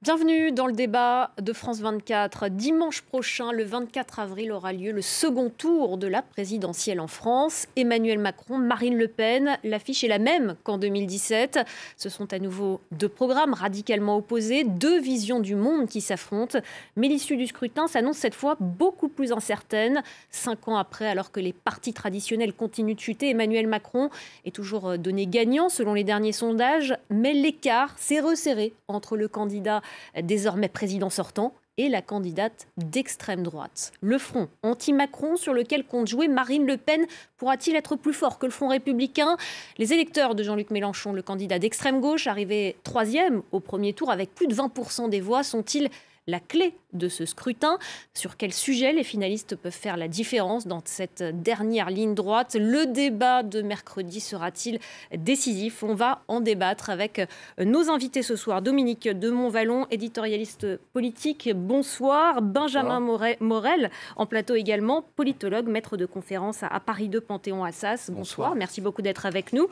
Bienvenue dans le débat de France 24. Dimanche prochain, le 24 avril, aura lieu le second tour de la présidentielle en France. Emmanuel Macron, Marine Le Pen, l'affiche est la même qu'en 2017. Ce sont à nouveau deux programmes radicalement opposés, deux visions du monde qui s'affrontent. Mais l'issue du scrutin s'annonce cette fois beaucoup plus incertaine. 5 ans après, alors que les partis traditionnels continuent de chuter, Emmanuel Macron est toujours donné gagnant selon les derniers sondages. Mais l'écart s'est resserré entre le candidat désormais président sortant, et la candidate d'extrême droite. Le front anti-Macron sur lequel compte jouer Marine Le Pen pourra-t-il être plus fort que le front républicain? Les électeurs de Jean-Luc Mélenchon, le candidat d'extrême gauche, arrivé 3e au premier tour avec plus de 20% des voix, sont-ils la clé de ce scrutin? Sur quel sujet les finalistes peuvent faire la différence dans cette dernière ligne droite? Le débat de mercredi sera-t-il décisif? On va en débattre avec nos invités ce soir. Dominique de Montvalon, éditorialiste politique. Bonsoir. Benjamin Morel, en plateau également, politologue, maître de conférence à Paris 2 Panthéon-Assas. Bonsoir. Merci beaucoup d'être avec nous.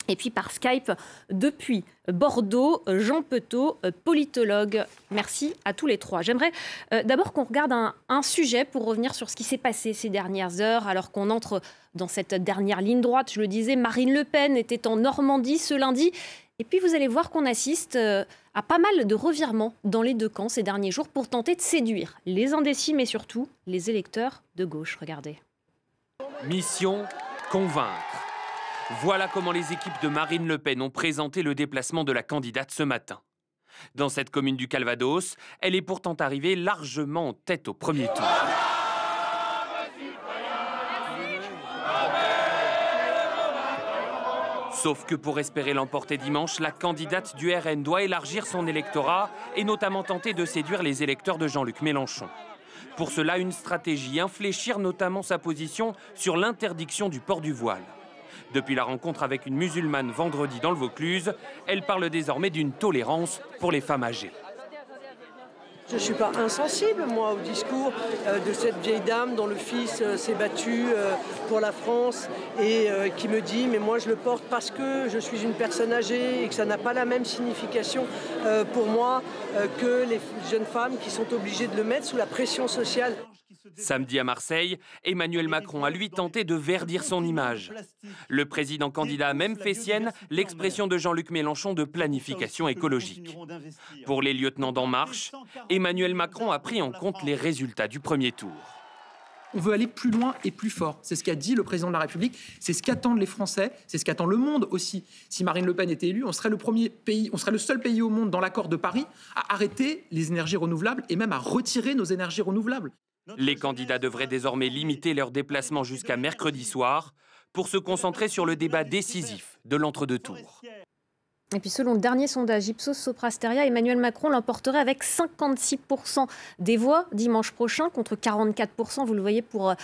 Et puis par Skype, depuis Bordeaux, Jean Petot, politologue. Merci à tous les trois. J'aimerais d'abord qu'on regarde un sujet pour revenir sur ce qui s'est passé ces dernières heures, alors qu'on entre dans cette dernière ligne droite. Je le disais, Marine Le Pen était en Normandie ce lundi. Et puis vous allez voir qu'on assiste à pas mal de revirements dans les deux camps ces derniers jours pour tenter de séduire les indécis, mais surtout les électeurs de gauche. Regardez. Mission convaincre. Voilà comment les équipes de Marine Le Pen ont présenté le déplacement de la candidate ce matin. Dans cette commune du Calvados, elle est pourtant arrivée largement en tête au premier tour. Sauf que pour espérer l'emporter dimanche, la candidate du RN doit élargir son électorat et notamment tenter de séduire les électeurs de Jean-Luc Mélenchon. Pour cela, une stratégie, infléchir notamment sa position sur l'interdiction du port du voile. Depuis la rencontre avec une musulmane vendredi dans le Vaucluse, elle parle désormais d'une tolérance pour les femmes âgées. Je ne suis pas insensible, moi, au discours de cette vieille dame dont le fils s'est battu pour la France et qui me dit « mais moi je le porte parce que je suis une personne âgée » et que ça n'a pas la même signification pour moi que les jeunes femmes qui sont obligées de le mettre sous la pression sociale. Samedi à Marseille, Emmanuel Macron a lui tenté de verdir son image. Le président candidat a même fait sienne l'expression de Jean-Luc Mélenchon de planification écologique. Pour les lieutenants d'En Marche, Emmanuel Macron a pris en compte les résultats du premier tour. On veut aller plus loin et plus fort. C'est ce qu'a dit le président de la République. C'est ce qu'attendent les Français. C'est ce qu'attend le monde aussi. Si Marine Le Pen était élue, on serait le seul pays au monde dans l'accord de Paris à arrêter les énergies renouvelables et même à retirer nos énergies renouvelables. Les candidats devraient désormais limiter leurs déplacements jusqu'à mercredi soir pour se concentrer sur le débat décisif de l'entre-deux tours. Et puis selon le dernier sondage Ipsos Soprasteria, Emmanuel Macron l'emporterait avec 56% des voix dimanche prochain contre 44%, vous le voyez, pour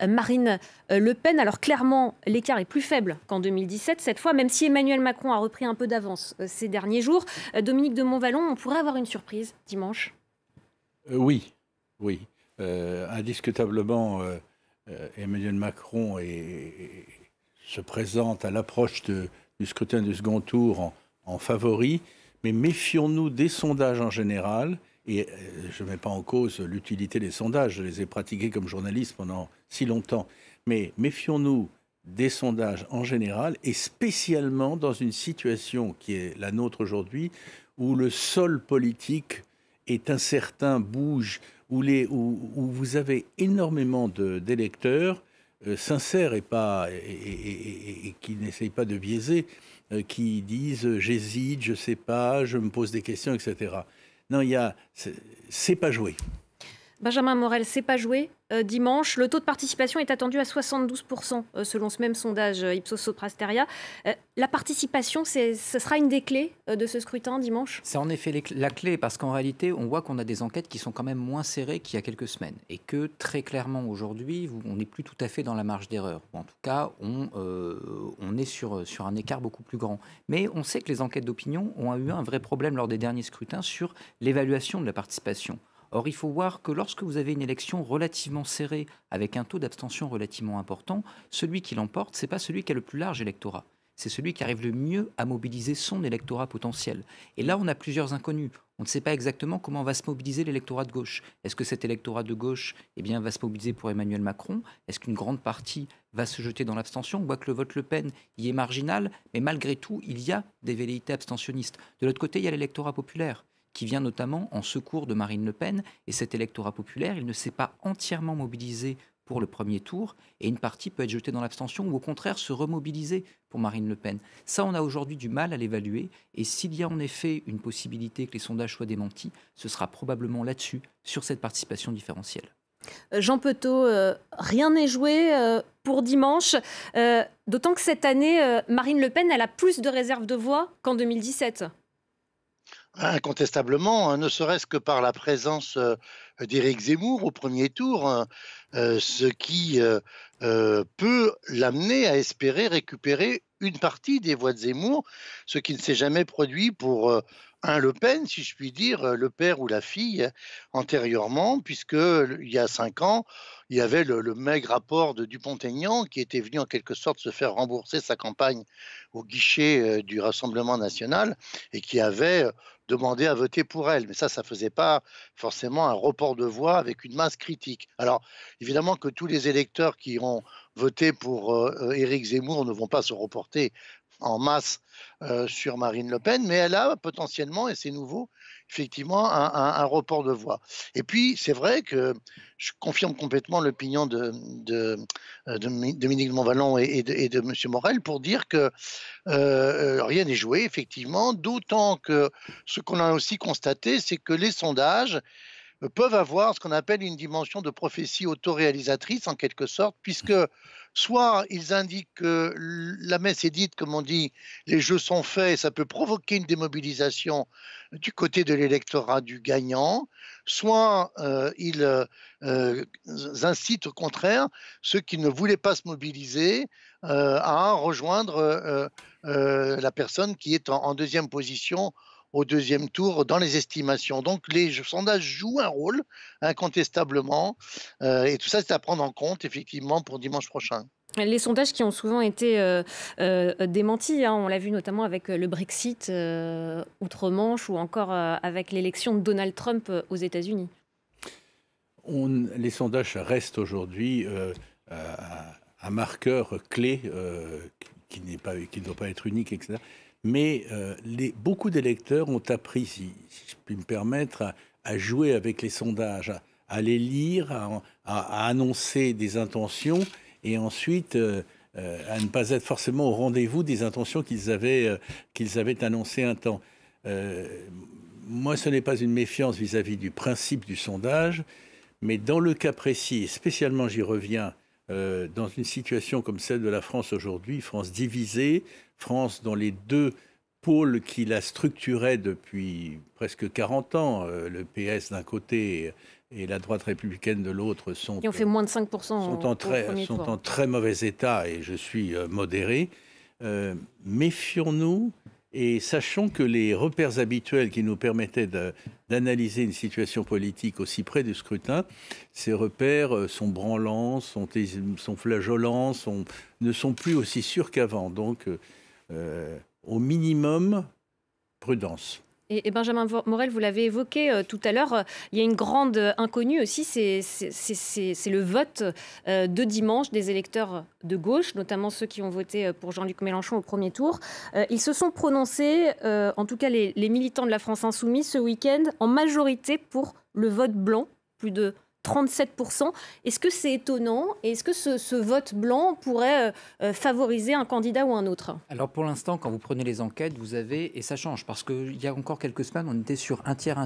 Marine Le Pen. Alors clairement, l'écart est plus faible qu'en 2017 cette fois, même si Emmanuel Macron a repris un peu d'avance ces derniers jours. Dominique de Montvalon, on pourrait avoir une surprise dimanche? Oui. Indiscutablement, Emmanuel Macron se présente à l'approche du scrutin du second tour en favori, mais méfions-nous des sondages en général, et je ne mets pas en cause l'utilité des sondages, je les ai pratiqués comme journaliste pendant si longtemps, mais méfions-nous des sondages en général, et spécialement dans une situation qui est la nôtre aujourd'hui, où le sol politique est incertain, bouge, où vous avez énormément d'électeurs sincères et qui n'essayent pas de biaiser, qui disent « j'hésite, je ne sais pas, je me pose des questions, etc. » Non, c'est pas joué. Benjamin Morel, c'est pas joué dimanche. Le taux de participation est attendu à 72% selon ce même sondage Ipsos Soprasteria. La participation, ce sera une des clés de ce scrutin dimanche? C'est en effet la clé parce qu'en réalité, on voit qu'on a des enquêtes qui sont quand même moins serrées qu'il y a quelques semaines et que très clairement aujourd'hui, on n'est plus tout à fait dans la marge d'erreur. En tout cas, on est sur un écart beaucoup plus grand. Mais on sait que les enquêtes d'opinion ont eu un vrai problème lors des derniers scrutins sur l'évaluation de la participation. Or, il faut voir que lorsque vous avez une élection relativement serrée, avec un taux d'abstention relativement important, celui qui l'emporte, ce n'est pas celui qui a le plus large électorat. c'est celui qui arrive le mieux à mobiliser son électorat potentiel. Et là, on a plusieurs inconnus. On ne sait pas exactement comment va se mobiliser l'électorat de gauche. Est-ce que cet électorat de gauche va se mobiliser pour Emmanuel Macron? Est-ce qu'une grande partie va se jeter dans l'abstention? On voit que le vote Le Pen y est marginal, mais malgré tout, il y a des velléités abstentionnistes. De l'autre côté, il y a l'électorat populaire, qui vient notamment en secours de Marine Le Pen. Et cet électorat populaire, il ne s'est pas entièrement mobilisé pour le premier tour, et une partie peut être jetée dans l'abstention ou au contraire se remobiliser pour Marine Le Pen. Ça, on a aujourd'hui du mal à l'évaluer, et s'il y a en effet une possibilité que les sondages soient démentis, ce sera probablement là-dessus, sur cette participation différentielle. Jean Petot, rien n'est joué pour dimanche, d'autant que cette année, Marine Le Pen, elle a plus de réserves de voix qu'en 2017. Incontestablement, ne serait-ce que par la présence d'Éric Zemmour au premier tour, ce qui peut l'amener à espérer récupérer une partie des voix de Zemmour, ce qui ne s'est jamais produit pour un Le Pen, si je puis dire, le père ou la fille, antérieurement, puisque il y a 5 ans, il y avait le maigre apport de Dupont-Aignan qui était venu en quelque sorte se faire rembourser sa campagne au guichet du Rassemblement national et qui avait demandé à voter pour elle. Mais ça faisait pas forcément un report de voix avec une masse critique. Alors, évidemment que tous les électeurs qui ont voté pour Éric Zemmour ne vont pas se reporter en masse sur Marine Le Pen, mais elle a potentiellement, et c'est nouveau, effectivement, un report de voix. Et puis, c'est vrai que je confirme complètement l'opinion de Dominique de Montvalon et de M. Morel pour dire que rien n'est joué, effectivement, d'autant que ce qu'on a aussi constaté, c'est que les sondages peuvent avoir ce qu'on appelle une dimension de prophétie autoréalisatrice, en quelque sorte, puisque soit ils indiquent que la messe est dite, comme on dit, les jeux sont faits, et ça peut provoquer une démobilisation du côté de l'électorat du gagnant, soit ils incitent au contraire ceux qui ne voulaient pas se mobiliser à rejoindre la personne qui est en deuxième position au deuxième tour dans les estimations. Donc les sondages jouent un rôle incontestablement et tout ça c'est à prendre en compte effectivement pour dimanche prochain. Les sondages qui ont souvent été démentis, on l'a vu notamment avec le Brexit outre-Manche ou encore avec l'élection de Donald Trump aux États-Unis. Les sondages restent aujourd'hui un marqueur clé qui ne doit pas être unique, etc. Mais beaucoup d'électeurs ont appris, si je puis me permettre, à jouer avec les sondages, à les lire, à annoncer des intentions et ensuite à ne pas être forcément au rendez-vous des intentions qu'ils avaient annoncées un temps. Moi, ce n'est pas une méfiance vis-à-vis du principe du sondage, mais dans le cas précis, et spécialement j'y reviens, dans une situation comme celle de la France aujourd'hui, France divisée, France dont les deux pôles qui la structuraient depuis presque 40 ans, le PS d'un côté et la droite républicaine de l'autre, qui ont fait moins de 5% sont en très mauvais état, et je suis modéré. Méfions-nous et sachons que les repères habituels qui nous permettaient d'analyser une situation politique aussi près du scrutin, ces repères sont branlants, sont flageolants, ne sont plus aussi sûrs qu'avant. Donc, au minimum, prudence. Et Benjamin Morel, vous l'avez évoqué tout à l'heure, il y a une grande inconnue aussi, c'est le vote de dimanche des électeurs de gauche, notamment ceux qui ont voté pour Jean-Luc Mélenchon au premier tour. Ils se sont prononcés, en tout cas les militants de la France Insoumise, ce week-end, en majorité pour le vote blanc, plus de 37%. Est-ce que c'est étonnant? Et est-ce que ce vote blanc pourrait favoriser un candidat ou un autre? Alors pour l'instant, quand vous prenez les enquêtes, vous avez, et ça change, parce qu'il y a encore quelques semaines, on était sur un tiers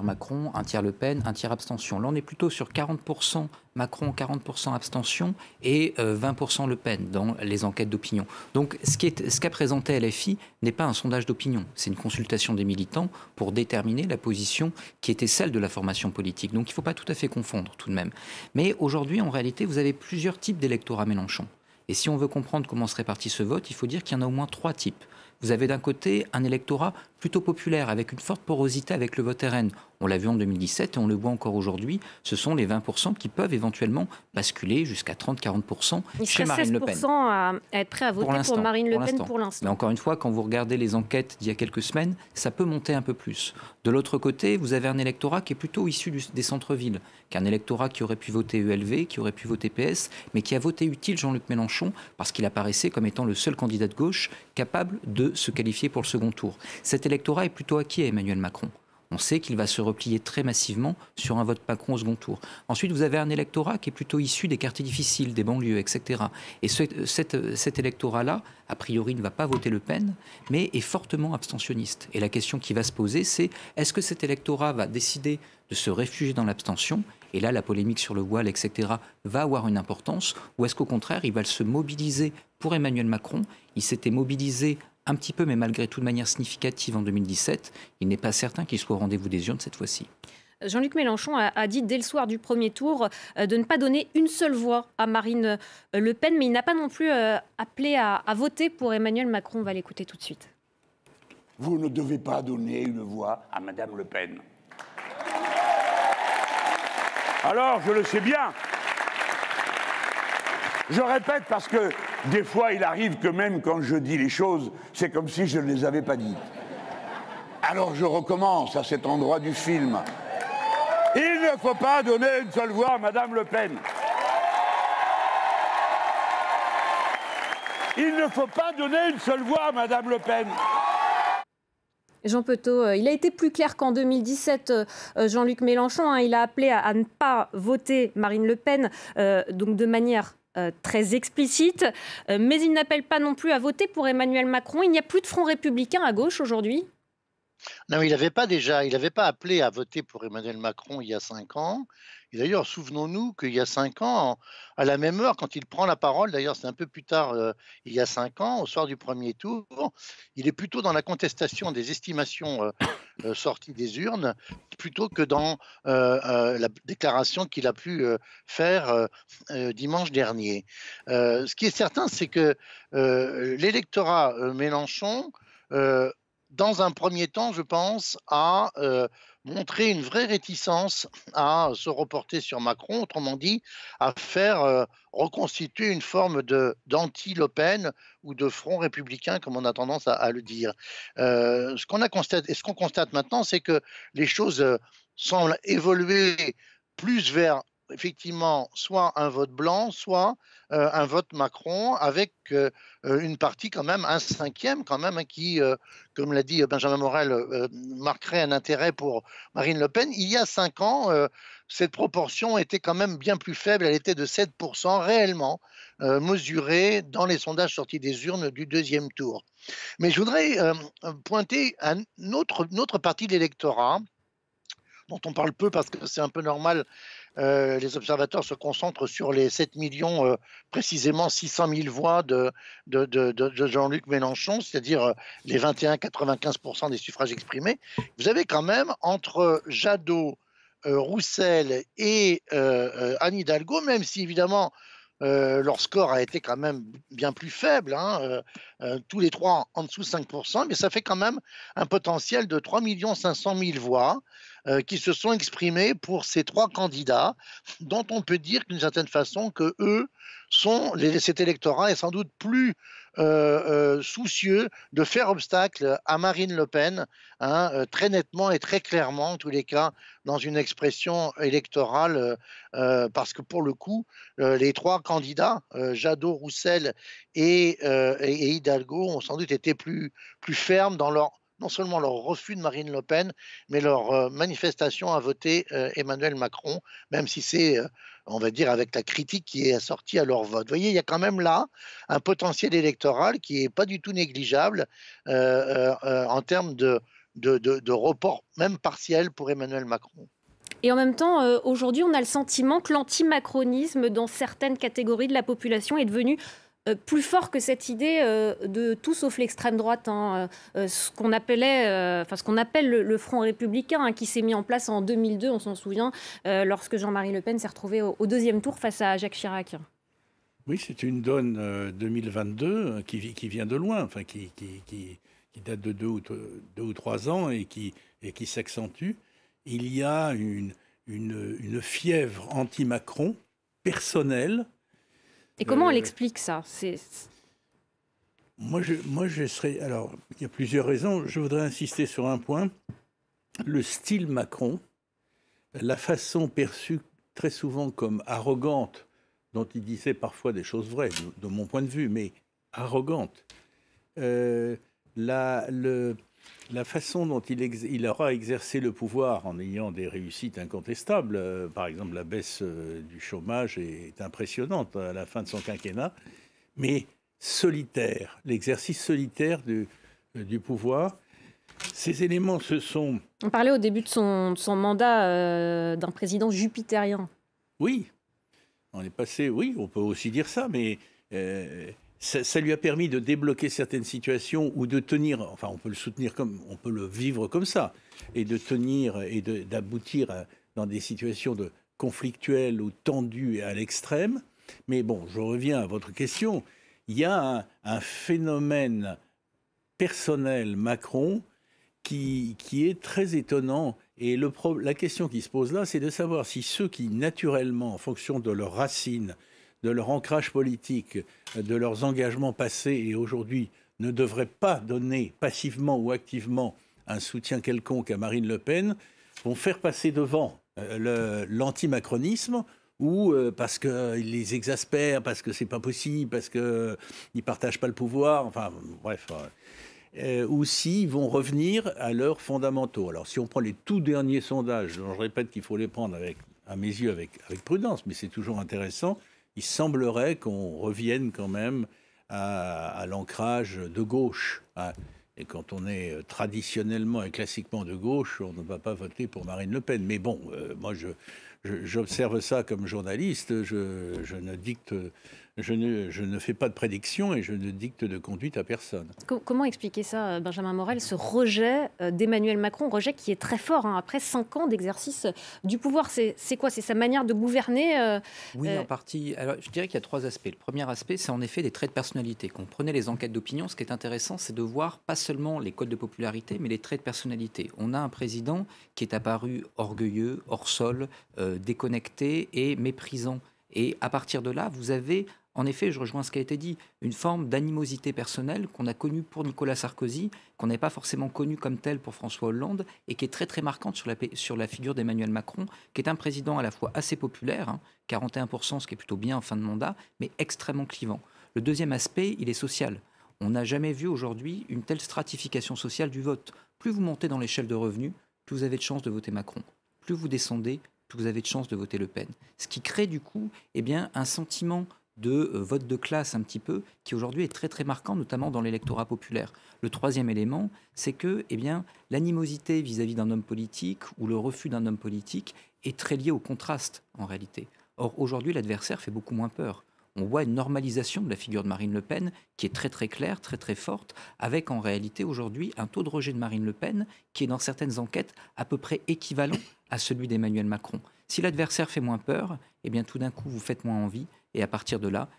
Macron, un tiers Le Pen, un tiers abstention. Là, on est plutôt sur 40% Macron, 40% abstention et 20% Le Pen dans les enquêtes d'opinion. Donc ce qu'a présenté LFI n'est pas un sondage d'opinion, c'est une consultation des militants pour déterminer la position qui était celle de la formation politique. Donc il ne faut pas tout à fait confondre tout de même. Mais aujourd'hui, en réalité, vous avez plusieurs types d'électorat Mélenchon. Et si on veut comprendre comment se répartit ce vote, il faut dire qu'il y en a au moins 3 types. vous avez d'un côté un électorat plutôt populaire, avec une forte porosité avec le vote RN. On l'a vu en 2017 et on le voit encore aujourd'hui. Ce sont les 20% qui peuvent éventuellement basculer jusqu'à 30-40% chez Marine Le Pen. 16% à être prêt à voter pour Marine Le Pen pour l'instant. Mais encore une fois, quand vous regardez les enquêtes d'il y a quelques semaines, ça peut monter un peu plus. De l'autre côté, vous avez un électorat qui est plutôt issu des centres-villes, qu'un électorat qui aurait pu voter ELV, qui aurait pu voter PS, mais qui a voté utile Jean-Luc Mélenchon parce qu'il apparaissait comme étant le seul candidat de gauche capable de se qualifier pour le second tour. Cet électorat est plutôt acquis à Emmanuel Macron. On sait qu'il va se replier très massivement sur un vote Macron au second tour. Ensuite, vous avez un électorat qui est plutôt issu des quartiers difficiles, des banlieues, etc. Et cet électorat-là, a priori, ne va pas voter Le Pen, mais est fortement abstentionniste. Et la question qui va se poser, c'est est-ce que cet électorat va décider de se réfugier dans l'abstention ? Et là, la polémique sur le voile, etc., va avoir une importance. Ou est-ce qu'au contraire, il va se mobiliser pour Emmanuel Macron ? Il s'était mobilisé un petit peu, mais malgré tout de manière significative en 2017. Il n'est pas certain qu'il soit au rendez-vous des urnes cette fois-ci. Jean-Luc Mélenchon a dit dès le soir du premier tour de ne pas donner une seule voix à Marine Le Pen, mais il n'a pas non plus appelé à voter pour Emmanuel Macron. On va l'écouter tout de suite. Vous ne devez pas donner une voix à Madame Le Pen. Alors, je le sais bien. Je répète parce que des fois, il arrive que même quand je dis les choses, c'est comme si je ne les avais pas dites. Alors je recommence à cet endroit du film. Il ne faut pas donner une seule voix à Madame Le Pen. Il ne faut pas donner une seule voix à Madame Le Pen. Jean Petot, il a été plus clair qu'en 2017, Jean-Luc Mélenchon. Il a appelé à ne pas voter Marine Le Pen, donc de manière très explicite, mais il n'appelle pas non plus à voter pour Emmanuel Macron. Il n'y a plus de front républicain à gauche aujourd'hui ? Non, mais il n'avait pas appelé à voter pour Emmanuel Macron il y a 5 ans. Et d'ailleurs, souvenons-nous qu'il y a 5 ans, à la même heure, quand il prend la parole, d'ailleurs c'est un peu plus tard, il y a 5 ans, au soir du premier tour, il est plutôt dans la contestation des estimations sorties des urnes, plutôt que dans la déclaration qu'il a pu faire dimanche dernier. Ce qui est certain, c'est que l'électorat Mélenchon, dans un premier temps, je pense, a montré une vraie réticence à se reporter sur Macron, autrement dit, à faire reconstituer une forme d'anti-Le Pen ou de front républicain, comme on a tendance à le dire. Ce qu'on constate maintenant, c'est que les choses semblent évoluer plus vers effectivement soit un vote blanc, soit un vote Macron, avec une partie quand même, un cinquième quand même, qui, comme l'a dit Benjamin Morel, marquerait un intérêt pour Marine Le Pen. Il y a 5 ans, cette proportion était quand même bien plus faible, elle était de 7% réellement mesurée dans les sondages sortis des urnes du deuxième tour. Mais je voudrais pointer une autre partie de l'électorat, dont on parle peu parce que c'est un peu normal. Les observateurs se concentrent sur les 7 millions, précisément 600 000 voix de Jean-Luc Mélenchon, c'est-à-dire les 21,95% des suffrages exprimés. Vous avez quand même entre Jadot, Roussel et Anne Hidalgo, même si évidemment leur score a été quand même bien plus faible, tous les trois en dessous de 5%, mais ça fait quand même un potentiel de 3 500 000 voix qui se sont exprimées pour ces 3 candidats, dont on peut dire d'une certaine façon que eux cet électorat est sans doute plus soucieux de faire obstacle à Marine Le Pen, très nettement et très clairement, en tous les cas, dans une expression électorale, parce que pour le coup, les 3 candidats, Jadot, Roussel et Hidalgo, ont sans doute été plus fermes dans non seulement leur refus de Marine Le Pen, mais leur manifestation à voter Emmanuel Macron, même si c'est, on va dire, avec la critique qui est assortie à leur vote. Vous voyez, il y a quand même là un potentiel électoral qui n'est pas du tout négligeable en termes de report, même partiel, pour Emmanuel Macron. Et en même temps, aujourd'hui, on a le sentiment que l'antimacronisme dans certaines catégories de la population est devenu plus fort que cette idée de tout sauf l'extrême droite, ce qu'on appelle le Front républicain, qui s'est mis en place en 2002, on s'en souvient, lorsque Jean-Marie Le Pen s'est retrouvé au deuxième tour face à Jacques Chirac. Oui, c'est une donne 2022 qui vient de loin, enfin qui date de 2 ou 3 ans et qui s'accentue. Il y a une fièvre anti-Macron personnelle. Et comment on l'explique ça? Moi, je serais... Alors, il y a plusieurs raisons. Je voudrais insister sur un point. Le style Macron, la façon perçue très souvent comme arrogante, dont il disait parfois des choses vraies, de mon point de vue, mais arrogante. La façon dont il aura exercé le pouvoir en ayant des réussites incontestables, par exemple la baisse du chômage est impressionnante à la fin de son quinquennat, mais solitaire, l'exercice solitaire du pouvoir, ces éléments se sont... On parlait au début de son mandat d'un président jupitérien. Oui, on est passé, oui, on peut aussi dire ça, mais ça lui a permis de débloquer certaines situations ou de tenir, enfin on peut le soutenir comme, on peut le vivre comme ça, et de tenir et d'aboutir dans des situations conflictuelles ou tendues à l'extrême. Mais bon, je reviens à votre question. Il y a un phénomène personnel Macron qui est très étonnant. Et la question qui se pose là, c'est de savoir si ceux qui, naturellement, en fonction de leurs racines, de leur ancrage politique, de leurs engagements passés et aujourd'hui, ne devraient pas donner passivement ou activement un soutien quelconque à Marine Le Pen, vont faire passer devant l'anti-macronisme ou parce qu'il les exaspère, parce que c'est pas possible, parce qu'ils ne partagent pas le pouvoir, enfin bref... ou s'ils vont revenir à leurs fondamentaux. Alors, si on prend les tout derniers sondages, dont je répète qu'il faut les prendre à mes yeux avec prudence, mais c'est toujours intéressant, il semblerait qu'on revienne quand même à l'ancrage de gauche. Hein. Et quand on est traditionnellement et classiquement de gauche, on ne va pas voter pour Marine Le Pen. Mais bon, moi, j'observe ça comme journaliste, je ne fais pas de prédiction et je ne dicte de conduite à personne. Comment expliquer ça, Benjamin Morel, ce rejet d'Emmanuel Macron, rejet qui est très fort, hein, après 5 ans d'exercice du pouvoir? C'est quoi? C'est sa manière de gouverner Oui, en partie. Alors, je dirais qu'il y a 3 aspects. Le premier aspect, c'est en effet des traits de personnalité. Quand on prenait les enquêtes d'opinion, ce qui est intéressant, c'est de voir pas seulement les codes de popularité, mais les traits de personnalité. On a un président qui est apparu orgueilleux, hors sol, déconnecté et méprisant. Et à partir de là, vous avez... En effet, je rejoins ce qui a été dit, une forme d'animosité personnelle qu'on a connue pour Nicolas Sarkozy, qu'on n'avait pas forcément connue comme telle pour François Hollande, et qui est très très marquante sur la figure d'Emmanuel Macron, qui est un président à la fois assez populaire, hein, 41%, ce qui est plutôt bien en fin de mandat, mais extrêmement clivant. Le deuxième aspect, il est social. On n'a jamais vu aujourd'hui une telle stratification sociale du vote. Plus vous montez dans l'échelle de revenus, plus vous avez de chances de voter Macron. Plus vous descendez, plus vous avez de chances de voter Le Pen. Ce qui crée du coup un sentiment de vote de classe un petit peu, qui aujourd'hui est très très marquant, notamment dans l'électorat populaire. Le troisième élément, c'est que l'animosité vis-à-vis d'un homme politique ou le refus d'un homme politique est très lié au contraste en réalité. Or aujourd'hui, l'adversaire fait beaucoup moins peur. On voit une normalisation de la figure de Marine Le Pen qui est très très claire, très très forte, avec en réalité aujourd'hui un taux de rejet de Marine Le Pen qui est dans certaines enquêtes à peu près équivalent à celui d'Emmanuel Macron. Si l'adversaire fait moins peur, tout d'un coup vous faites moins envie. Et à partir de là,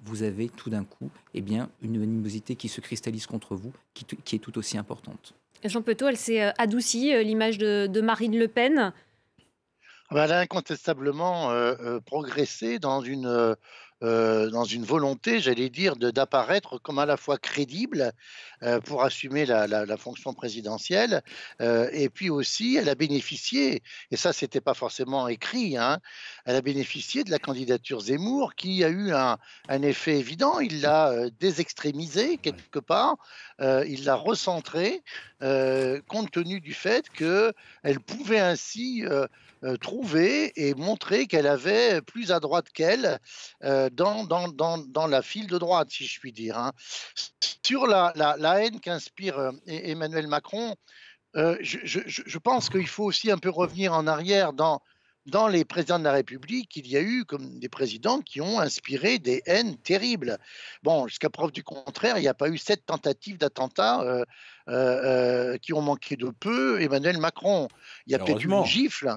vous avez tout d'un coup une animosité qui se cristallise contre vous, qui est tout aussi importante. Jean Petot, elle s'est adoucie, l'image de Marine Le Pen. Elle a incontestablement progressé dans une volonté, j'allais dire, d'apparaître comme à la fois crédible pour assumer la fonction présidentielle, et puis aussi elle a bénéficié, et ça c'était pas forcément écrit, hein, elle a bénéficié de la candidature Zemmour qui a eu un effet évident. Il l'a désextrémisé quelque part, il l'a recentré, compte tenu du fait qu'elle pouvait ainsi trouver et montrer qu'elle avait plus à droite qu'elle dans la file de droite, si je puis dire. Hein. Sur la haine qu'inspire Emmanuel Macron, je pense qu'il faut aussi un peu revenir en arrière dans les présidents de la République. Il y a eu comme des présidents qui ont inspiré des haines terribles. Bon, jusqu'à preuve du contraire, il n'y a pas eu 7 tentatives d'attentat qui ont manqué de peu Emmanuel Macron. Il y a peut-être eu une gifle.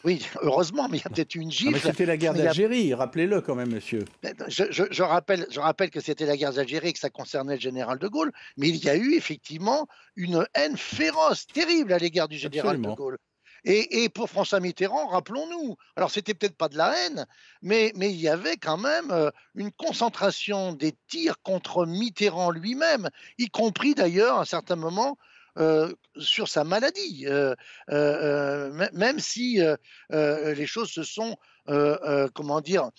Oui, heureusement, mais il y a peut-être eu une Ah, gifle. mais c'était la guerre d'Algérie, rappelez-le quand même, monsieur. Je rappelle que c'était la guerre d'Algérie et que ça concernait le général de Gaulle, mais il y a eu effectivement une haine féroce, terrible à l'égard du général de Absolument. Gaulle. Et pour François Mitterrand, rappelons-nous, alors c'était peut-être pas de la haine, mais il y avait quand même une concentration des tirs contre Mitterrand lui-même, y compris d'ailleurs à un certain moment sur sa maladie, même si les choses se sont, comment dire,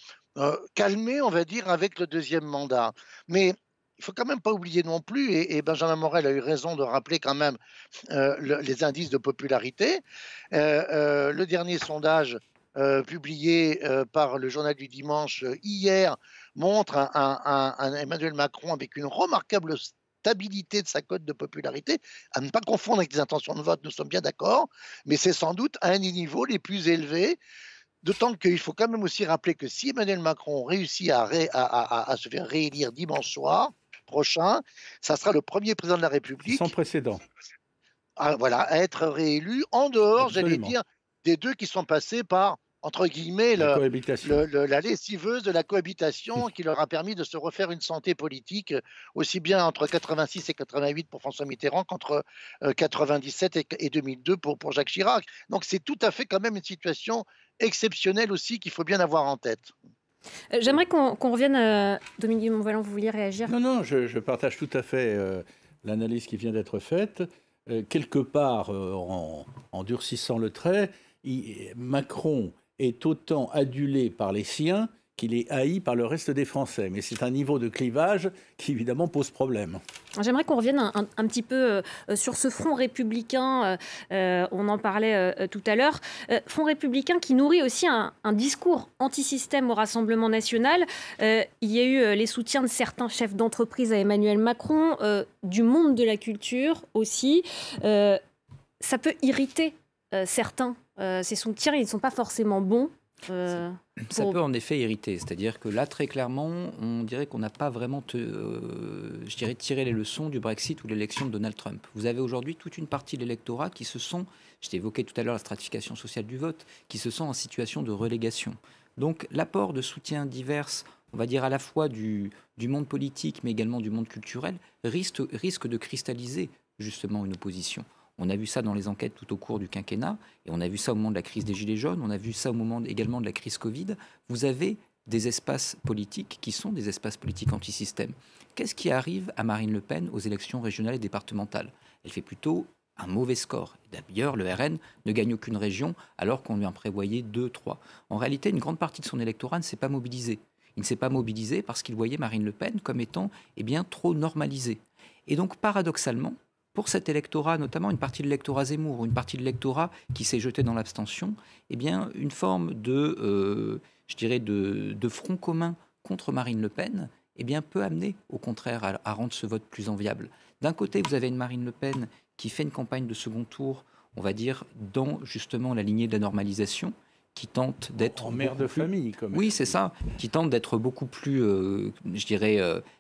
calmées, on va dire, avec le deuxième mandat. Mais il faut quand même pas oublier non plus, et Benjamin Morel a eu raison de rappeler quand même les indices de popularité. Le dernier sondage publié par le journal du dimanche hier montre un Emmanuel Macron avec une remarquable stabilité de sa cote de popularité, à ne pas confondre avec des intentions de vote, nous sommes bien d'accord, mais c'est sans doute un des niveaux les plus élevés. D'autant qu'il faut quand même aussi rappeler que si Emmanuel Macron réussit à se faire réélire dimanche soir prochain, ça sera le premier président de la République Sans précédent. à être réélu en dehors, j'allais Absolument. dire, des deux qui sont passés par, entre guillemets, La cohabitation. la lessiveuse de la cohabitation qui leur a permis de se refaire une santé politique aussi bien entre 86 et 88 pour François Mitterrand qu'entre 97 et 2002 pour Jacques Chirac. Donc c'est tout à fait quand même une situation exceptionnelle aussi qu'il faut bien avoir en tête. J'aimerais qu'on revienne, Dominique de Montvalon, vous vouliez réagir? Non, je partage tout à fait l'analyse qui vient d'être faite. Quelque part, en durcissant le trait, Macron est autant adulé par les siens qu'il est haï par le reste des Français. Mais c'est un niveau de clivage qui, évidemment, pose problème. J'aimerais qu'on revienne un petit peu sur ce front républicain, on en parlait tout à l'heure, front républicain qui nourrit aussi un discours anti-système au Rassemblement national. Il y a eu les soutiens de certains chefs d'entreprise à Emmanuel Macron, du monde de la culture aussi. Ça peut irriter certains. Ces soutiens, ils ne sont pas forcément bons. Ça peut en effet irriter, c'est-à-dire que là, très clairement, on dirait qu'on n'a pas vraiment tiré les leçons du Brexit ou l'élection de Donald Trump. Vous avez aujourd'hui toute une partie de l'électorat qui se sont, je t'ai évoqué tout à l'heure la stratification sociale du vote, qui se sont en situation de relégation. Donc l'apport de soutien divers, on va dire à la fois du monde politique, mais également du monde culturel, risque de cristalliser justement une opposition. On a vu ça dans les enquêtes tout au cours du quinquennat, et on a vu ça au moment de la crise des Gilets jaunes, on a vu ça au moment également de la crise Covid. Vous avez des espaces politiques qui sont des espaces politiques anti-système. Qu'est-ce qui arrive à Marine Le Pen aux élections régionales et départementales? Elle fait plutôt un mauvais score. D'ailleurs, le RN ne gagne aucune région, alors qu'on lui en prévoyait 2, 3. En réalité, une grande partie de son électorat ne s'est pas mobilisé. Il ne s'est pas mobilisé parce qu'il voyait Marine Le Pen comme étant trop normalisée. Et donc, paradoxalement, pour cet électorat, notamment une partie de l'électorat Zemmour, ou une partie de l'électorat qui s'est jeté dans l'abstention, une forme de front commun contre Marine Le Pen, peut amener au contraire à rendre ce vote plus enviable. D'un côté, vous avez une Marine Le Pen qui fait une campagne de second tour, on va dire, dans justement la lignée de la normalisation, qui tente d'être... En mère de famille, quand même. Oui, c'est ça, qui tente d'être beaucoup plus,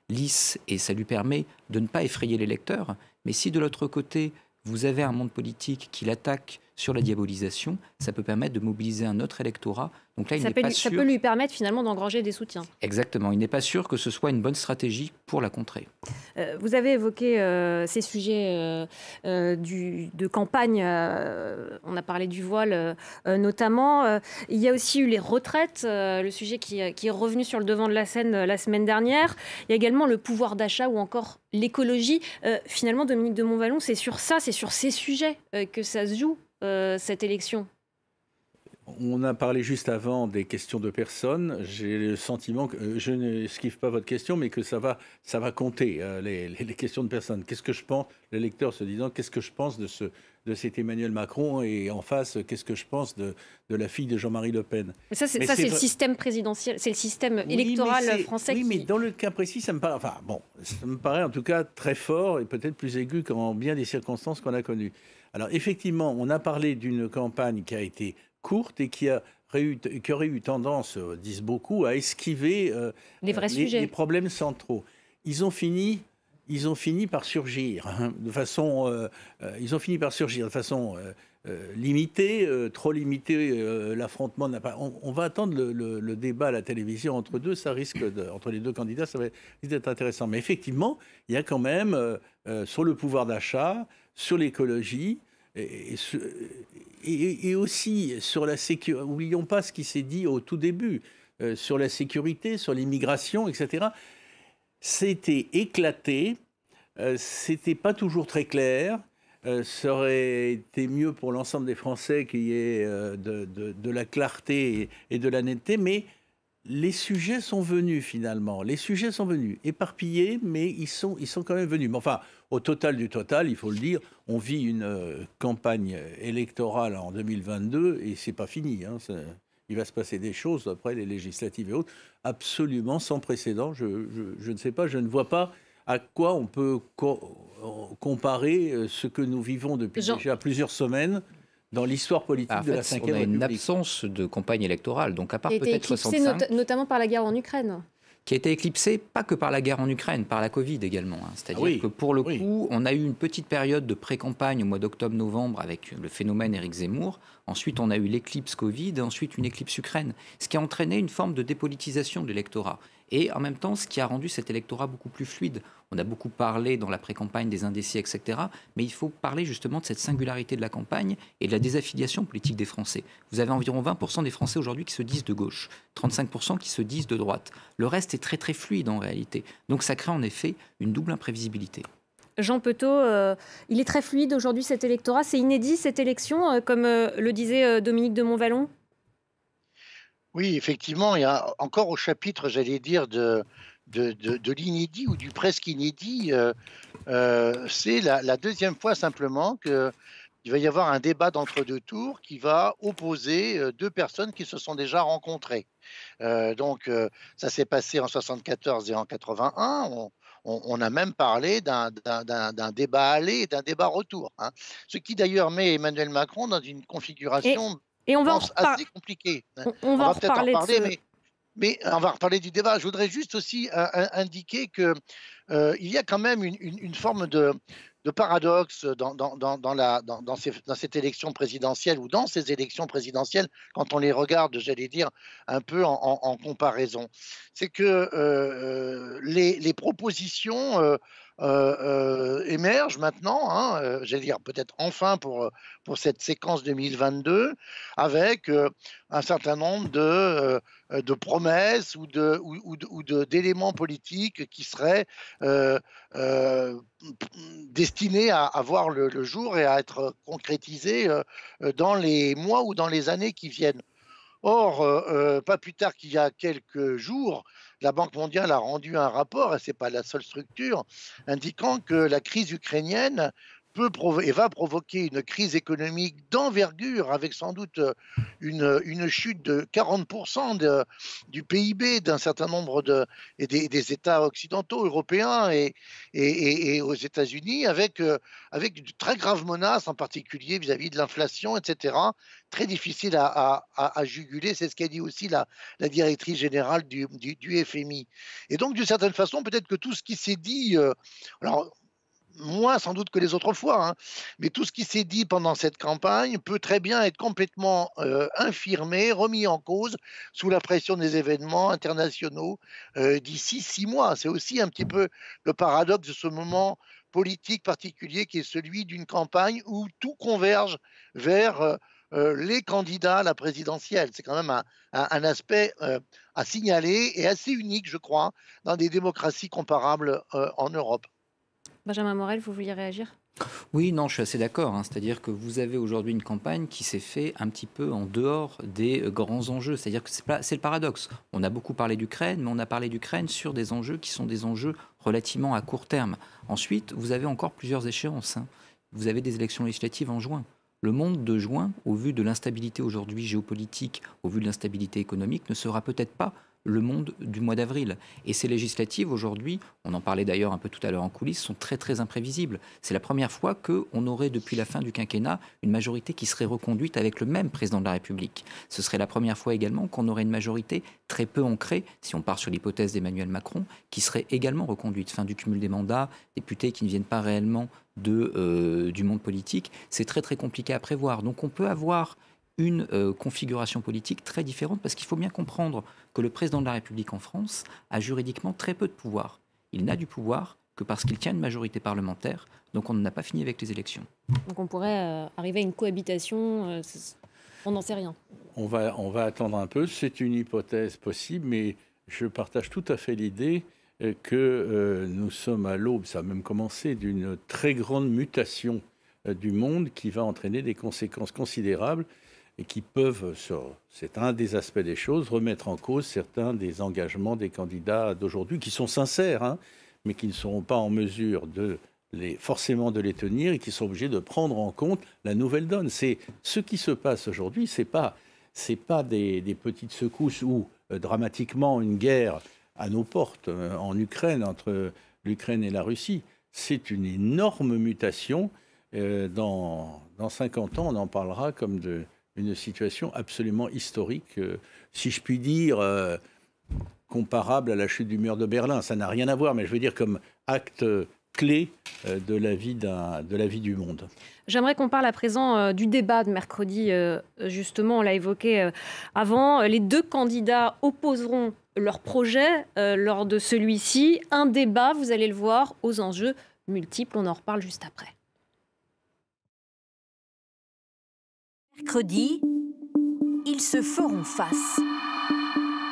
lisse, et ça lui permet de ne pas effrayer les lecteurs. Mais si de l'autre côté, vous avez un monde politique qui l'attaque sur la diabolisation, ça peut permettre de mobiliser un autre électorat. Donc là, ça peut lui permettre finalement d'engranger des soutiens. Exactement. Il n'est pas sûr que ce soit une bonne stratégie pour la contrer. Vous avez évoqué ces sujets de campagne. On a parlé du voile notamment. Il y a aussi eu les retraites, le sujet qui est revenu sur le devant de la scène la semaine dernière. Il y a également le pouvoir d'achat ou encore l'écologie. Finalement, Dominique de Montvalon, c'est sur ces sujets que ça se joue, cette élection. On a parlé juste avant des questions de personnes. J'ai le sentiment que je n'esquive pas votre question, mais que ça va compter, les questions de personnes. Qu'est-ce que je pense, le lecteur se disant, qu'est-ce que je pense de cet Emmanuel Macron, et en face, qu'est-ce que je pense de la fille de Jean-Marie Le Pen. Mais c'est le système présidentiel, c'est le système électoral français. Oui, mais dans le cas précis, ça me paraît en tout cas très fort et peut-être plus aigu qu'en bien des circonstances qu'on a connues. Alors effectivement, on a parlé d'une campagne qui a été courte et qui aurait eu tendance, disent beaucoup, à esquiver les vrais sujets, les problèmes centraux. Ils ont fini par surgir de façon limité, trop limité, l'affrontement n'a pas... On va attendre le débat à la télévision entre deux, entre les deux candidats, ça va risque d'être intéressant. Mais effectivement, il y a quand même, sur le pouvoir d'achat, sur l'écologie, et aussi sur la sécurité, n'oublions pas ce qui s'est dit au tout début, sur la sécurité, sur l'immigration, etc. C'était éclaté, c'était pas toujours très clair. Ça aurait été mieux pour l'ensemble des Français qu'il y ait de la clarté et de la netteté, mais les sujets sont venus finalement. Les sujets sont venus, éparpillés, mais ils sont quand même venus. Mais enfin, au total du total, il faut le dire, on vit une campagne électorale en 2022 et c'est pas fini. Hein, il va se passer des choses après les législatives et autres, absolument sans précédent. Je ne sais pas, je ne vois pas à quoi on peut comparer ce que nous vivons depuis déjà plusieurs semaines dans l'histoire politique de la Ve République. On a une absence de campagne électorale, donc à part peut-être 65... notamment par la guerre en Ukraine. Qui a été éclipsée, pas que par la guerre en Ukraine, par la Covid également. Hein. C'est-à-dire que pour le coup, on a eu une petite période de pré-campagne au mois d'octobre-novembre avec le phénomène Éric Zemmour. Ensuite, on a eu l'éclipse Covid et ensuite une éclipse Ukraine, ce qui a entraîné une forme de dépolitisation de l'électorat. Et en même temps, ce qui a rendu cet électorat beaucoup plus fluide. On a beaucoup parlé dans la pré-campagne des indécis, etc. Mais il faut parler justement de cette singularité de la campagne et de la désaffiliation politique des Français. Vous avez environ 20% des Français aujourd'hui qui se disent de gauche, 35% qui se disent de droite. Le reste est très très fluide en réalité. Donc ça crée en effet une double imprévisibilité. Jean Petot, il est très fluide aujourd'hui cet électorat. C'est inédit cette élection, comme le disait Dominique de Montvalon? Oui, effectivement, il y a encore au chapitre, j'allais dire, de l'inédit ou du presque inédit. C'est la deuxième fois simplement qu'il va y avoir un débat d'entre-deux tours qui va opposer deux personnes qui se sont déjà rencontrées. Donc, ça s'est passé en 74 et en 81. On a même parlé d'un débat aller et d'un débat retour. Hein. Ce qui d'ailleurs met Emmanuel Macron dans une configuration et on va assez compliquée. On va peut-être en parler, mais on va reparler du débat. Je voudrais juste aussi indiquer qu'il y a quand même une forme de paradoxe dans cette élection présidentielle ou dans ces élections présidentielles, quand on les regarde, j'allais dire, un peu en comparaison. C'est que les propositions émergent maintenant, hein, j'allais dire peut-être enfin pour cette séquence 2022, avec un certain nombre de promesses ou d'éléments politiques qui seraient destinés à voir le jour et à être concrétisés dans les mois ou dans les années qui viennent. Or, pas plus tard qu'il y a quelques jours, la Banque mondiale a rendu un rapport, et ce n'est pas la seule structure, indiquant que la crise ukrainienne va provoquer une crise économique d'envergure, avec sans doute une chute de 40% du PIB d'un certain nombre des États occidentaux, européens et aux États-Unis, avec de très graves menaces, en particulier vis-à-vis de l'inflation, etc. Très difficile à juguler, c'est ce qu'a dit aussi la directrice générale du FMI. Et donc, d'une certaine façon, peut-être que tout ce qui s'est dit... alors, moins sans doute que les autres fois, hein, mais tout ce qui s'est dit pendant cette campagne peut très bien être complètement infirmé, remis en cause sous la pression des événements internationaux d'ici 6 mois. C'est aussi un petit peu le paradoxe de ce moment politique particulier qui est celui d'une campagne où tout converge vers les candidats à la présidentielle. C'est quand même un aspect à signaler et assez unique, je crois, dans des démocraties comparables en Europe. Benjamin Morel, vous vouliez réagir? Oui, non, je suis assez d'accord. Hein. C'est-à-dire que vous avez aujourd'hui une campagne qui s'est faite un petit peu en dehors des grands enjeux. C'est-à-dire que c'est le paradoxe. On a beaucoup parlé d'Ukraine, mais on a parlé d'Ukraine sur des enjeux qui sont des enjeux relativement à court terme. Ensuite, vous avez encore plusieurs échéances. Hein. Vous avez des élections législatives en juin. Le monde de juin, au vu de l'instabilité aujourd'hui géopolitique, au vu de l'instabilité économique, ne sera peut-être pas le monde du mois d'avril. Et ces législatives, aujourd'hui, on en parlait d'ailleurs un peu tout à l'heure en coulisses, sont très très imprévisibles. C'est la première fois qu'on aurait, depuis la fin du quinquennat, une majorité qui serait reconduite avec le même président de la République. Ce serait la première fois également qu'on aurait une majorité très peu ancrée, si on part sur l'hypothèse d'Emmanuel Macron, qui serait également reconduite. Fin du cumul des mandats, députés qui ne viennent pas réellement du monde politique, c'est très très compliqué à prévoir. Donc on peut avoir une configuration politique très différente, parce qu'il faut bien comprendre que le président de la République en France a juridiquement très peu de pouvoir. Il n'a du pouvoir que parce qu'il tient une majorité parlementaire, donc on n'en a pas fini avec les élections. Donc on pourrait arriver à une cohabitation, on n'en sait rien. On va attendre un peu, c'est une hypothèse possible, mais je partage tout à fait l'idée que nous sommes à l'aube, ça a même commencé, d'une très grande mutation du monde qui va entraîner des conséquences considérables et qui peuvent, c'est un des aspects des choses, remettre en cause certains des engagements des candidats d'aujourd'hui, qui sont sincères, hein, mais qui ne seront pas en mesure forcément de les tenir, et qui sont obligés de prendre en compte la nouvelle donne. C'est ce qui se passe aujourd'hui, c'est pas des petites secousses ou dramatiquement une guerre à nos portes en Ukraine, entre l'Ukraine et la Russie. C'est une énorme mutation. Dans 50 ans, on en parlera comme une situation absolument historique, si je puis dire, comparable à la chute du mur de Berlin. Ça n'a rien à voir, mais je veux dire comme acte clé de la vie du monde. J'aimerais qu'on parle à présent du débat de mercredi. Justement, on l'a évoqué avant. Les deux candidats opposeront leur projet lors de celui-ci. Un débat, vous allez le voir, aux enjeux multiples. On en reparle juste après. Mercredi, ils se feront face.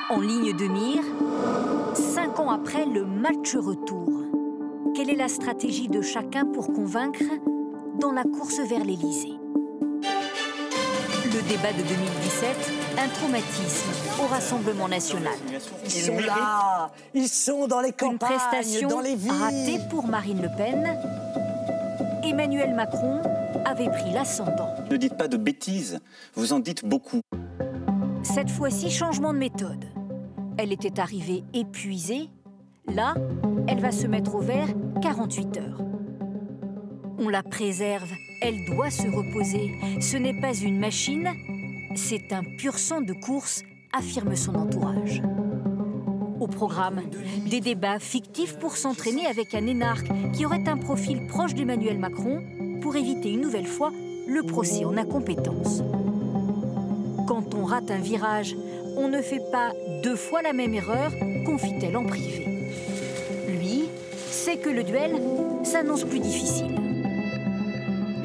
En ligne de mire, 5 ans après le match retour. Quelle est la stratégie de chacun pour convaincre dans la course vers l'Élysée? Le débat de 2017, un traumatisme au Rassemblement national. Ils sont là, ils sont dans les campagnes, une prestation dans les villes. ratée pour Marine Le Pen. Emmanuel Macron avait pris l'ascendant. Ne dites pas de bêtises, vous en dites beaucoup. Cette fois-ci, changement de méthode. Elle était arrivée épuisée. Là, elle va se mettre au vert 48 heures. On la préserve, elle doit se reposer. Ce n'est pas une machine, c'est un pur sang de course, affirme son entourage. Au programme, des débats fictifs pour s'entraîner avec un énarque qui aurait un profil proche d'Emmanuel Macron pour éviter une nouvelle fois le procès en incompétence. Quand on rate un virage, on ne fait pas 2 fois la même erreur, confie-t-elle en privé. Lui sait que le duel s'annonce plus difficile.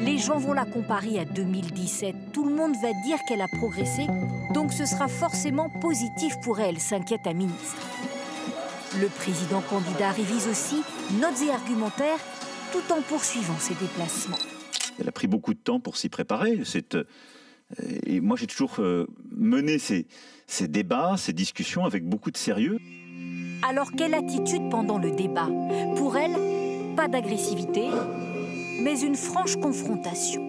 Les gens vont la comparer à 2017. Tout le monde va dire qu'elle a progressé, donc ce sera forcément positif pour elle, s'inquiète un ministre. Le président candidat révise aussi notes et argumentaires tout en poursuivant ses déplacements. Elle a pris beaucoup de temps pour s'y préparer. Et moi, j'ai toujours mené ces débats, ces discussions avec beaucoup de sérieux. Alors, quelle attitude pendant le débat? Pour elle, pas d'agressivité, mais une franche confrontation.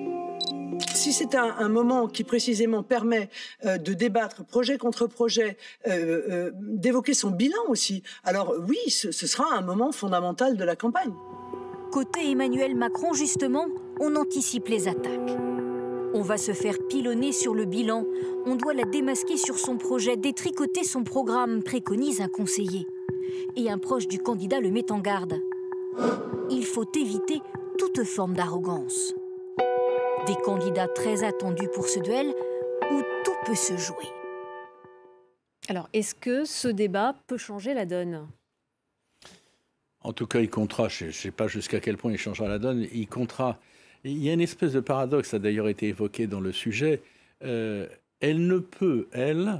Si c'est un moment qui précisément permet de débattre projet contre projet, d'évoquer son bilan aussi, alors oui, ce sera un moment fondamental de la campagne. Côté Emmanuel Macron, justement, on anticipe les attaques. On va se faire pilonner sur le bilan, on doit la démasquer sur son projet, détricoter son programme, préconise un conseiller. Et un proche du candidat le met en garde. Il faut éviter toute forme d'arrogance. Des candidats très attendus pour ce duel où tout peut se jouer. Alors, est-ce que ce débat peut changer la donne? En tout cas, il comptera. Je ne sais pas jusqu'à quel point il changera la donne. Il comptera. Il y a une espèce de paradoxe, ça a d'ailleurs été évoqué dans le sujet. Elle ne peut, elle,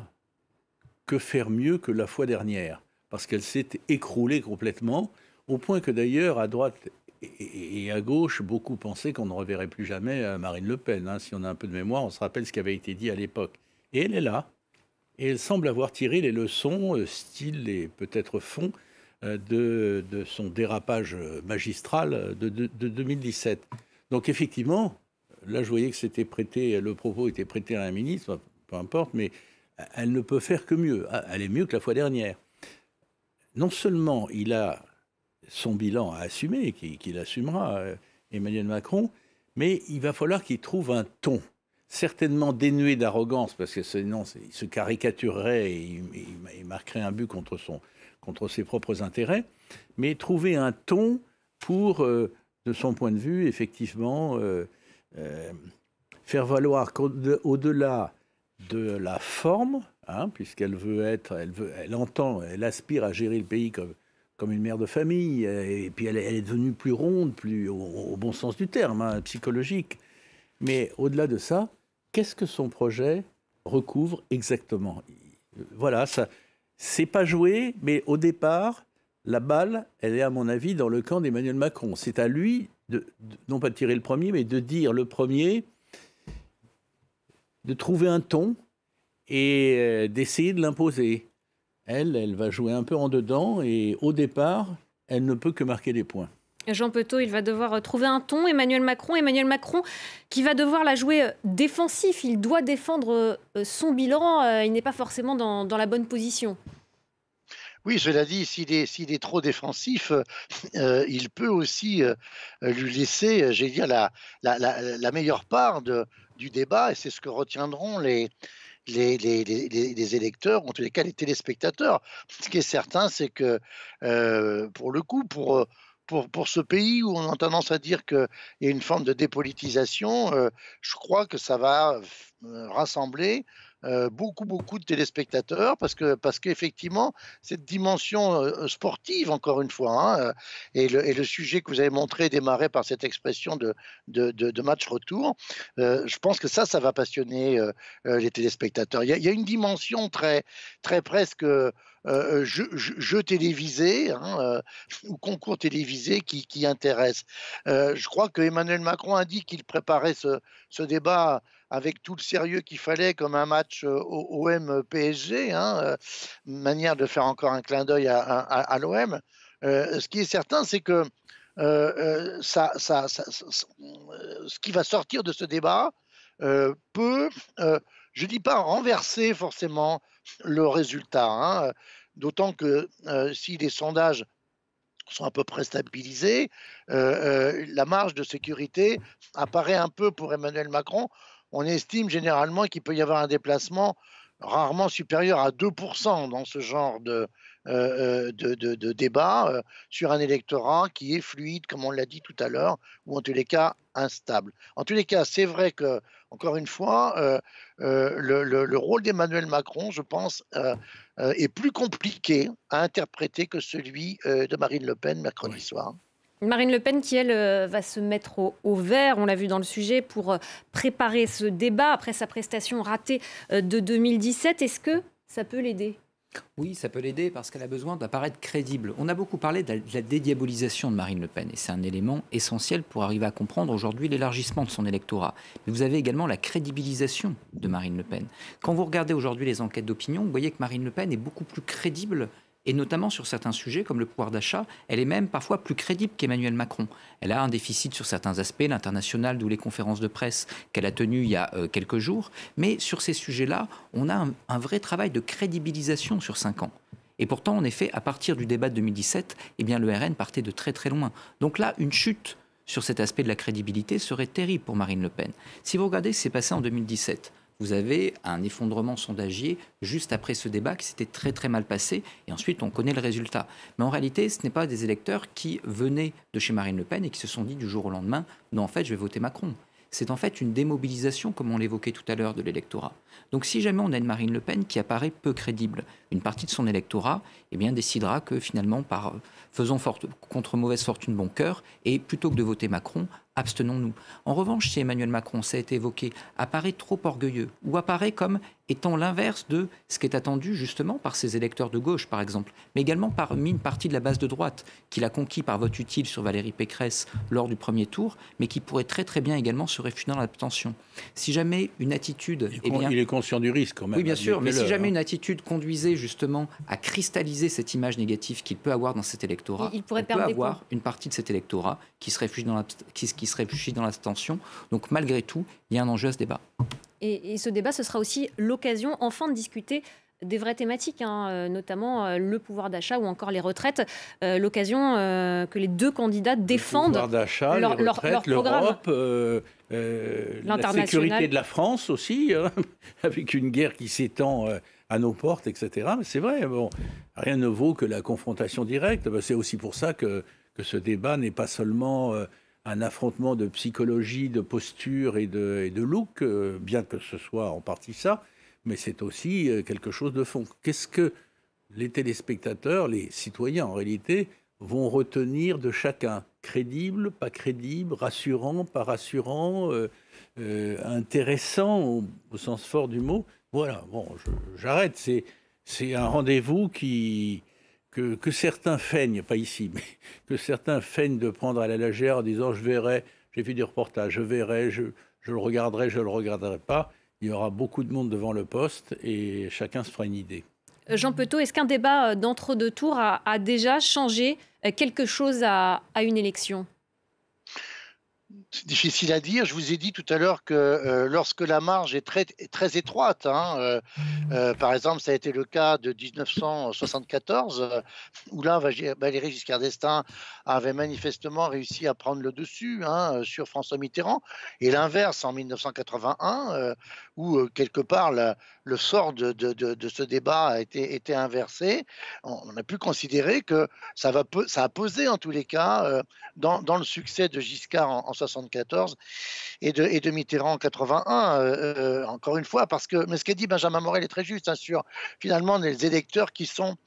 que faire mieux que la fois dernière, parce qu'elle s'est écroulée complètement, au point que d'ailleurs, à droite et à gauche, beaucoup pensaient qu'on ne reverrait plus jamais Marine Le Pen. Hein. Si on a un peu de mémoire, on se rappelle ce qui avait été dit à l'époque. Et elle est là. Et elle semble avoir tiré les leçons, style et peut-être fond, de son dérapage magistral de 2017. Donc effectivement, là je voyais que c'était prêté, le propos était prêté à un ministre, peu importe, mais elle ne peut faire que mieux. Elle est mieux que la fois dernière. Non seulement il a son bilan à assumer, qu'il assumera, Emmanuel Macron, mais il va falloir qu'il trouve un ton, certainement dénué d'arrogance, parce que sinon il se caricaturerait et il marquerait un but contre ses propres intérêts, mais trouver un ton pour, de son point de vue, effectivement, faire valoir qu'au-delà de la forme, puisqu'elle elle aspire à gérer le pays comme une mère de famille, et puis elle est devenue plus ronde, plus au bon sens du terme, psychologique. Mais au-delà de ça, qu'est-ce que son projet recouvre exactement? Voilà, ça, c'est pas joué, mais au départ, la balle, elle est à mon avis dans le camp d'Emmanuel Macron. C'est à lui, non pas de tirer le premier, mais de dire le premier, de trouver un ton et d'essayer de l'imposer. Elle va jouer un peu en dedans et au départ, elle ne peut que marquer des points. Jean Petot, il va devoir trouver un ton, Emmanuel Macron qui va devoir la jouer défensif. Il doit défendre son bilan, il n'est pas forcément dans la bonne position. Oui, cela dit, s'il est trop défensif, il peut aussi lui laisser, j'allais dire, la meilleure part du débat, et c'est ce que retiendront les électeurs, en tous les cas les téléspectateurs. Ce qui est certain, c'est que pour le coup, pour ce pays où on a tendance à dire qu'il y a une forme de dépolitisation, je crois que ça va rassembler beaucoup de téléspectateurs parce qu'effectivement cette dimension sportive, encore une fois, et le sujet que vous avez montré démarrer par cette expression de match retour, je pense que ça va passionner les téléspectateurs. Il y a une dimension très presque jeu télévisé ou concours télévisé qui intéresse. Je crois que Emmanuel Macron a dit qu'il préparait ce débat avec tout le sérieux qu'il fallait, comme un match OM-PSG, manière de faire encore un clin d'œil à l'OM. Ce qui est certain, c'est que ce qui va sortir de ce débat peut, je ne dis pas renverser forcément le résultat, d'autant que si les sondages sont à peu près stabilisés, la marge de sécurité apparaît un peu pour Emmanuel Macron. On estime généralement qu'il peut y avoir un déplacement rarement supérieur à 2% dans ce genre de débat sur un électorat qui est fluide, comme on l'a dit tout à l'heure, ou en tous les cas instable. En tous les cas, c'est vrai que, encore une fois, le rôle d'Emmanuel Macron, je pense, est plus compliqué à interpréter que celui de Marine Le Pen mercredi soir. Marine Le Pen qui, elle, va se mettre au vert, on l'a vu dans le sujet, pour préparer ce débat après sa prestation ratée de 2017. Est-ce que ça peut l'aider ? Oui, ça peut l'aider parce qu'elle a besoin d'apparaître crédible. On a beaucoup parlé de la dédiabolisation de Marine Le Pen et c'est un élément essentiel pour arriver à comprendre aujourd'hui l'élargissement de son électorat. Mais vous avez également la crédibilisation de Marine Le Pen. Quand vous regardez aujourd'hui les enquêtes d'opinion, vous voyez que Marine Le Pen est beaucoup plus crédible. Et notamment sur certains sujets comme le pouvoir d'achat, elle est même parfois plus crédible qu'Emmanuel Macron. Elle a un déficit sur certains aspects, l'international, d'où les conférences de presse qu'elle a tenues il y a quelques jours. Mais sur ces sujets-là, on a un vrai travail de crédibilisation sur 5 ans. Et pourtant, en effet, à partir du débat de 2017, eh bien, le RN partait de très très loin. Donc là, une chute sur cet aspect de la crédibilité serait terrible pour Marine Le Pen. Si vous regardez ce qui s'est passé en 2017, vous avez un effondrement sondagier juste après ce débat qui s'était très très mal passé et ensuite on connaît le résultat. Mais en réalité, ce n'est pas des électeurs qui venaient de chez Marine Le Pen et qui se sont dit du jour au lendemain « non, en fait, je vais voter Macron ». C'est en fait une démobilisation, comme on l'évoquait tout à l'heure, de l'électorat. Donc si jamais on a une Marine Le Pen qui apparaît peu crédible, une partie de son électorat eh bien, décidera que finalement, faisons contre mauvaise fortune bon cœur, et plutôt que de voter Macron, abstenons-nous. En revanche, si Emmanuel Macron, ça a été évoqué, apparaît trop orgueilleux, ou apparaît comme étant l'inverse de ce qui est attendu justement par ses électeurs de gauche, par exemple, mais également par une partie de la base de droite, qu'il a conquis par vote utile sur Valérie Pécresse lors du premier tour, mais qui pourrait très très bien également se réfugier dans l'abstention. Si jamais une attitude... il est conscient du risque quand même. Oui, bien sûr, mais si jamais une attitude conduisait justement à cristalliser cette image négative qu'il peut avoir dans cet électorat, il pourrait on peut avoir une partie de cet électorat qui se réfugie dans l'abstention. Donc malgré tout, il y a un enjeu à ce débat. Et ce débat, ce sera aussi l'occasion enfin de discuter des vraies thématiques, notamment le pouvoir d'achat ou encore les retraites. L'occasion que les deux candidats défendent le pouvoir d'achat, leur retraites, programme. l'Europe, la sécurité de la France aussi, avec une guerre qui s'étend à nos portes, etc. Mais c'est vrai, bon, rien ne vaut que la confrontation directe. C'est aussi pour ça que ce débat n'est pas seulement un affrontement de psychologie, de posture et de look, bien que ce soit en partie ça, mais c'est aussi quelque chose de fond. Qu'est-ce que les téléspectateurs, les citoyens en réalité, vont retenir de chacun? Crédible, pas crédible, rassurant, pas rassurant, intéressant au sens fort du mot? Voilà, bon, j'arrête. C'est un rendez-vous que certains feignent, pas ici, mais que certains feignent de prendre à la légère en disant « je verrai, j'ai vu des reportages, je verrai, je le regarderai, je ne le regarderai pas ». Il y aura beaucoup de monde devant le poste et chacun se fera une idée. Jean Petot, est-ce qu'un débat d'entre-deux tours a déjà changé quelque chose à une élection ? C'est difficile à dire. Je vous ai dit tout à l'heure que lorsque la marge est très étroite, par exemple, ça a été le cas de 1974, où là, Valéry Giscard d'Estaing avait manifestement réussi à prendre le dessus sur François Mitterrand, et l'inverse en 1981, où quelque part le sort de ce débat a été inversé. On a pu considérer que ça a pesé en tous les cas dans le succès de Giscard en 1974 et de Mitterrand en 81, encore une fois, mais ce qu'a dit Benjamin Morel est très juste, sur finalement les électeurs qui sont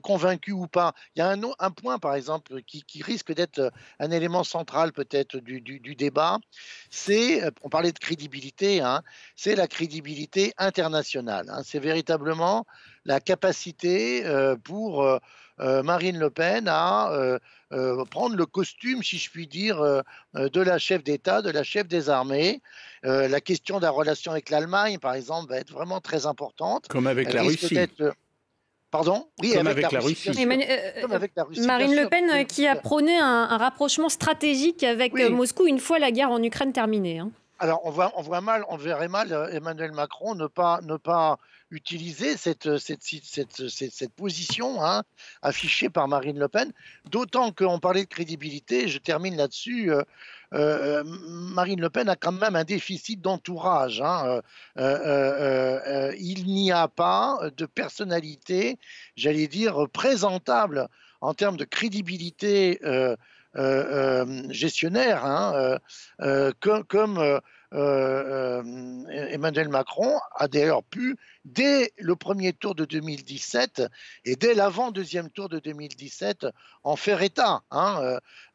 convaincus ou pas. Il y a un point, par exemple, qui risque d'être un élément central peut-être du débat, on parlait de crédibilité, c'est la crédibilité internationale. C'est véritablement la capacité pour Marine Le Pen à prendre le costume, si je puis dire, de la chef d'État, de la chef des armées. La question de la relation avec l'Allemagne, par exemple, va être vraiment très importante. Comme avec la Russie. Pardon ? Oui, comme avec la Russie. Comme avec la Russie. Marine Le Pen qui a prôné un rapprochement stratégique avec Moscou une fois la guerre en Ukraine terminée. Alors, on verrait mal Emmanuel Macron ne pas utiliser cette position affichée par Marine Le Pen, d'autant qu'on parlait de crédibilité, je termine là-dessus, Marine Le Pen a quand même un déficit d'entourage. Il n'y a pas de personnalité, j'allais dire, présentable en termes de crédibilité gestionnaire, comme Emmanuel Macron a d'ailleurs pu, dès le premier tour de 2017 et dès l'avant-deuxième tour de 2017, en faire état.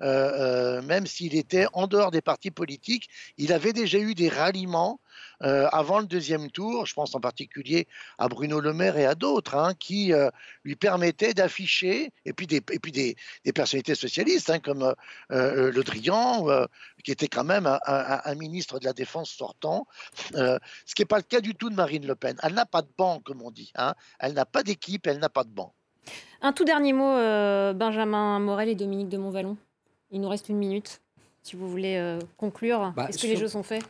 Même s'il était en dehors des partis politiques, il avait déjà eu des ralliements avant le deuxième tour, je pense en particulier à Bruno Le Maire et à d'autres, qui lui permettaient d'afficher, et puis des personnalités socialistes, comme Le Drian, qui était quand même un ministre de la Défense sortant, ce qui n'est pas le cas du tout de Marine Le Pen. Elle n'a pas de banc, comme on dit. Elle n'a pas d'équipe, elle n'a pas de banc. Un tout dernier mot, Benjamin Morel et Dominique de Montvalon. Il nous reste 1 minute, si vous voulez conclure. Est-ce que les jeux sont faits ?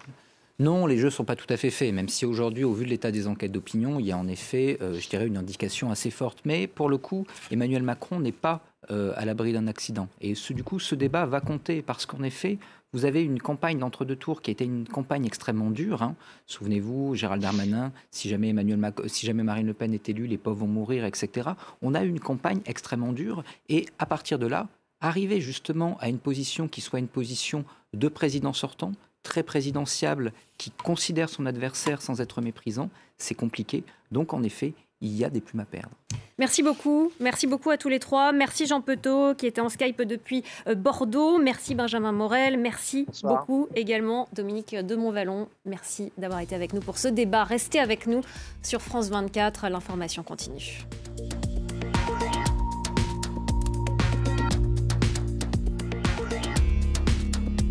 Non, les jeux ne sont pas tout à fait faits, même si aujourd'hui, au vu de l'état des enquêtes d'opinion, il y a en effet, je dirais, une indication assez forte. Mais pour le coup, Emmanuel Macron n'est pas à l'abri d'un accident. Et du coup, ce débat va compter parce qu'en effet, vous avez une campagne d'entre-deux tours qui a été une campagne extrêmement dure. Souvenez-vous, Gérald Darmanin, si jamais Marine Le Pen est élue, les pauvres vont mourir, etc. On a eu une campagne extrêmement dure. Et à partir de là, arriver justement à une position qui soit une position de président sortant, très présidentiable, qui considère son adversaire sans être méprisant, c'est compliqué. Donc, en effet, il y a des plumes à perdre. Merci beaucoup à tous les trois. Merci Jean Petot qui était en Skype depuis Bordeaux. Merci Benjamin Morel. Merci beaucoup également Dominique de Montvalon. Merci d'avoir été avec nous pour ce débat. Restez avec nous sur France 24, l'information continue.